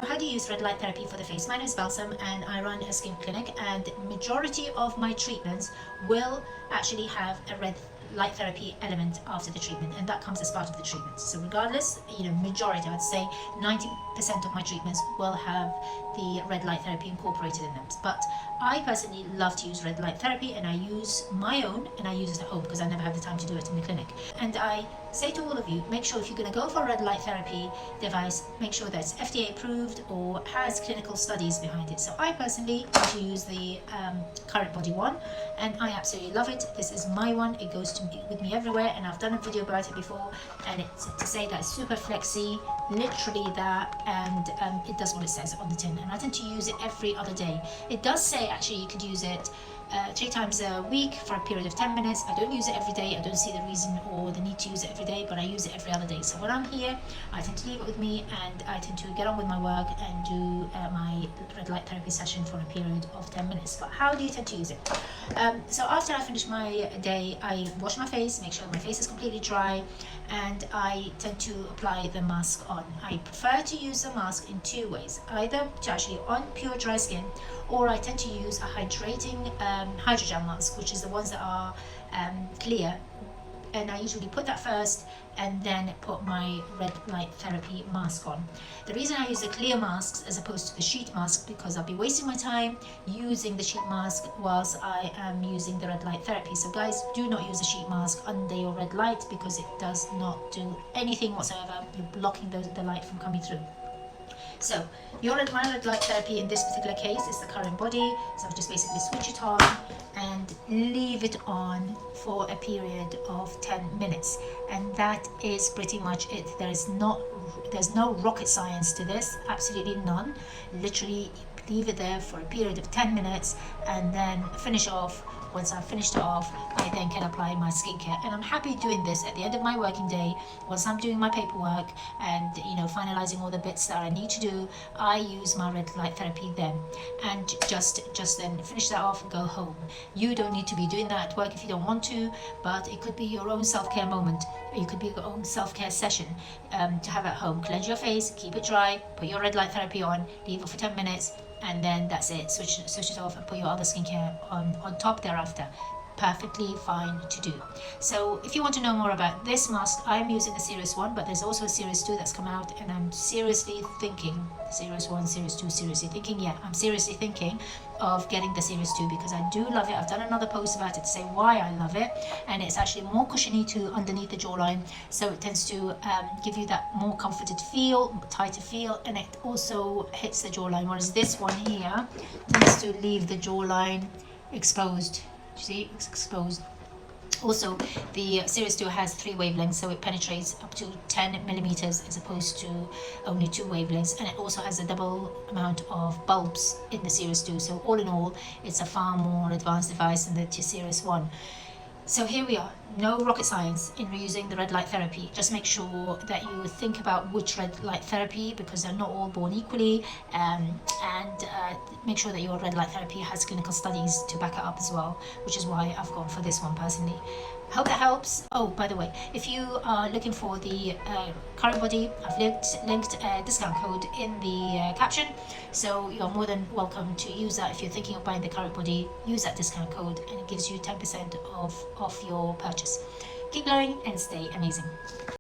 How do you use red light therapy for the face? My name is Balsam and I run a skin clinic, and majority of my treatments will actually have a red light therapy element after the treatment, and that comes as part of the treatment. So regardless, majority, I'd say 90% of my treatments will have the red light therapy incorporated in them. But I personally love to use red light therapy, and I use my own, and I use it at home because I never have the time to do it in the clinic. And I say to all of you, make sure if you're going to go for a red light therapy device, make sure that it's FDA approved or has clinical studies behind it. So I personally want to use the Current Body one, and I absolutely love it. This is my one. It goes with me everywhere, and I've done a video about it before, and it's to say that it's super flexy, literally that, and it does what it says on the tin, and I tend to use it every other day. It does say actually you could use it 3 times a week for a period of 10 minutes. I don't use it every day. I don't see the reason or the need to use it every day, but I use it every other day. So when I'm here, I tend to leave it with me, and I tend to get on with my work and do my red light therapy session for a period of 10 minutes. But how do you tend to use it? So after I finish my day, I wash my face, make sure my face is completely dry, and I tend to apply the mask on. I prefer to use the mask in 2 ways, either to actually on pure dry skin, or I tend to use a hydrating hydrogel mask, which is the ones that are clear, and I usually put that first and then put my red light therapy mask on. The reason I use the clear masks as opposed to the sheet mask, because I'll be wasting my time using the sheet mask whilst I am using the red light therapy. So guys, do not use a sheet mask under your red light, because it does not do anything whatsoever. You're blocking the light from coming through. So my red light therapy in this particular case is the Current Body. So I'll just basically switch it on and leave it on for a period of 10 minutes, and that is pretty much it. There's no rocket science to this, absolutely none. Literally leave it there for a period of 10 minutes and then finish off. Once I've finished it off, I then can apply my skincare, and I'm happy doing this at the end of my working day. Once I'm doing my paperwork and finalizing all the bits that I need to do, I use my red light therapy then, and just then finish that off and go home. You don't need to be doing that at work if you don't want to, but it could be your own self-care moment. It could be your own self-care session to have at home. Cleanse your face, keep it dry, put your red light therapy on, leave it for 10 minutes, and then that's it. Switch it off and put your other skincare on top thereafter. Perfectly fine to do. So if you want to know more about this mask, I'm using the Series 1, but there's also a Series 2 that's come out, and I'm seriously thinking, Series 1, Series 2, I'm seriously thinking of getting the Series 2 because I do love it. I've done another post about it to say why I love it, and it's actually more cushiony to underneath the jawline, so it tends to give you that more comforted feel, tighter feel, and it also hits the jawline, whereas this one here tends to leave the jawline exposed. You see, it's exposed. Also, the Series 2 has 3 wavelengths, so it penetrates up to 10 millimeters as opposed to only 2 wavelengths, and it also has a double amount of bulbs in the Series 2. So all in all, it's a far more advanced device than the Series 1. So here we are, no rocket science in using the red light therapy. Just make sure that you think about which red light therapy, because they're not all born equally, and make sure that your red light therapy has clinical studies to back it up as well, which is why I've gone for this one personally. Hope that helps. Oh, by the way, if you are looking for the Current Body, I've linked a discount code in the caption, so you're more than welcome to use that. If you're thinking of buying the Current Body, use that discount code and it gives you 10% off your purchase. Keep glowing and stay amazing.